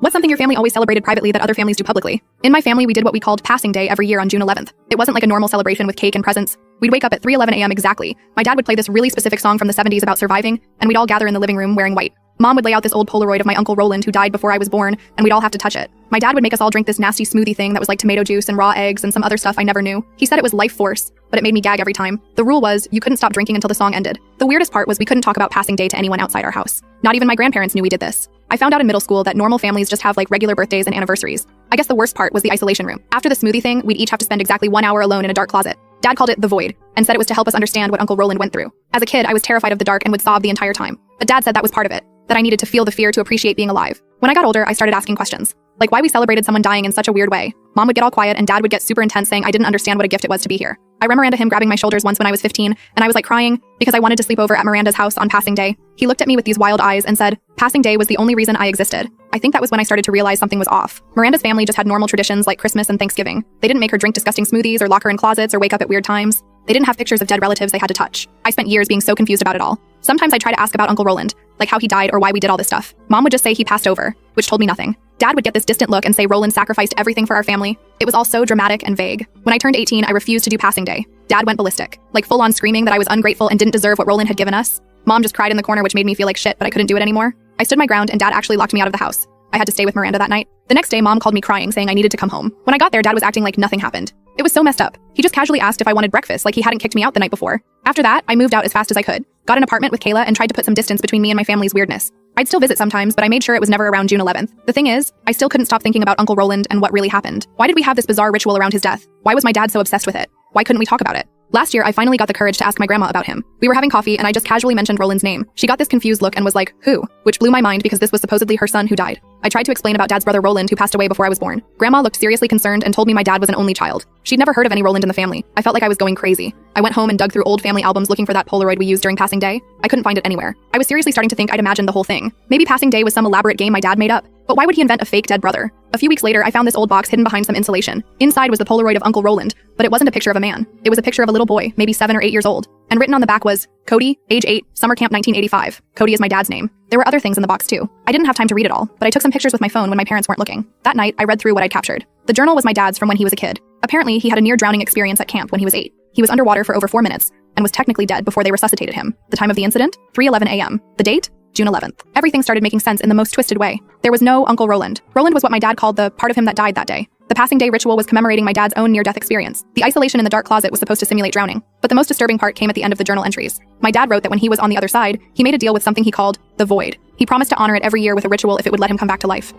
What's something your family always celebrated privately that other families do publicly? In my family, we did what we called passing day every year on June 11th. It wasn't like a normal celebration with cake and presents. We'd wake up at 3:11 a.m. exactly. My dad would play this really specific song from the 70s about surviving, and we'd all gather in the living room wearing white. Mom would lay out this old Polaroid of my Uncle Roland who died before I was born, and we'd all have to touch it. My dad would make us all drink this nasty smoothie thing that was like tomato juice and raw eggs and some other stuff I never knew. He said it was life force, but it made me gag every time. The rule was, you couldn't stop drinking until the song ended. The weirdest part was we couldn't talk about passing day to anyone outside our house. Not even my grandparents knew we did this. I found out in middle school that normal families just have like regular birthdays and anniversaries. I guess the worst part was the isolation room. After the smoothie thing, we'd each have to spend exactly 1 hour alone in a dark closet. Dad called it the void, and said it was to help us understand what Uncle Roland went through. As a kid, I was terrified of the dark and would sob the entire time. But Dad said that was part of it, that I needed to feel the fear to appreciate being alive. When I got older, I started asking questions, like why we celebrated someone dying in such a weird way. Mom would get all quiet and Dad would get super intense saying I didn't understand what a gift it was to be here. I remember him grabbing my shoulders once when I was 15, and I was like crying because I wanted to sleep over at Miranda's house on passing day. He looked at me with these wild eyes and said, passing day was the only reason I existed. I think that was when I started to realize something was off. Miranda's family just had normal traditions like Christmas and Thanksgiving. They didn't make her drink disgusting smoothies or lock her in closets or wake up at weird times. They didn't have pictures of dead relatives they had to touch. I spent years being so confused about it all. Sometimes I'd try to ask about Uncle Roland, like how he died or why we did all this stuff. Mom would just say he passed over, which told me nothing. Dad would get this distant look and say Roland sacrificed everything for our family. It was all so dramatic and vague. When I turned 18, I refused to do passing day. Dad went ballistic, like full on screaming that I was ungrateful and didn't deserve what Roland had given us. Mom just cried in the corner, which made me feel like shit, but I couldn't do it anymore. I stood my ground and Dad actually locked me out of the house. I had to stay with Miranda that night. The next day, Mom called me crying, saying I needed to come home. When I got there, Dad was acting like nothing happened. It was so messed up. He just casually asked if I wanted breakfast, like he hadn't kicked me out the night before. After that, I moved out as fast as I could, got an apartment with Kayla, and tried to put some distance between me and my family's weirdness. I'd still visit sometimes, but I made sure it was never around June 11th. The thing is, I still couldn't stop thinking about Uncle Roland and what really happened. Why did we have this bizarre ritual around his death? Why was my dad so obsessed with it? Why couldn't we talk about it? Last year, I finally got the courage to ask my grandma about him. We were having coffee and I just casually mentioned Roland's name. She got this confused look and was like, who? Which blew my mind because this was supposedly her son who died. I tried to explain about Dad's brother Roland who passed away before I was born. Grandma looked seriously concerned and told me my dad was an only child. She'd never heard of any Roland in the family. I felt like I was going crazy. I went home and dug through old family albums looking for that Polaroid we used during passing day. I couldn't find it anywhere. I was seriously starting to think I'd imagined the whole thing. Maybe passing day was some elaborate game my dad made up. But why would he invent a fake dead brother? A few weeks later, I found this old box hidden behind some insulation. Inside was the Polaroid of Uncle Roland, but it wasn't a picture of a man. It was a picture of a little boy, maybe 7 or 8 years old. And written on the back was, Cody, age 8, summer camp 1985. Cody is my dad's name. There were other things in the box too. I didn't have time to read it all, but I took some pictures with my phone when my parents weren't looking. That night, I read through what I'd captured. The journal was my dad's from when he was a kid. Apparently, he had a near-drowning experience at camp when he was 8. He was underwater for over 4 minutes, and was technically dead before they resuscitated him. The time of the incident? 3:11 a.m. The date? June 11th. Everything started making sense in the most twisted way. There was no Uncle Roland. Roland was what my dad called the part of him that died that day. The passing day ritual was commemorating my dad's own near-death experience. The isolation in the dark closet was supposed to simulate drowning. But the most disturbing part came at the end of the journal entries. My dad wrote that when he was on the other side, he made a deal with something he called the void. He promised to honor it every year with a ritual if it would let him come back to life.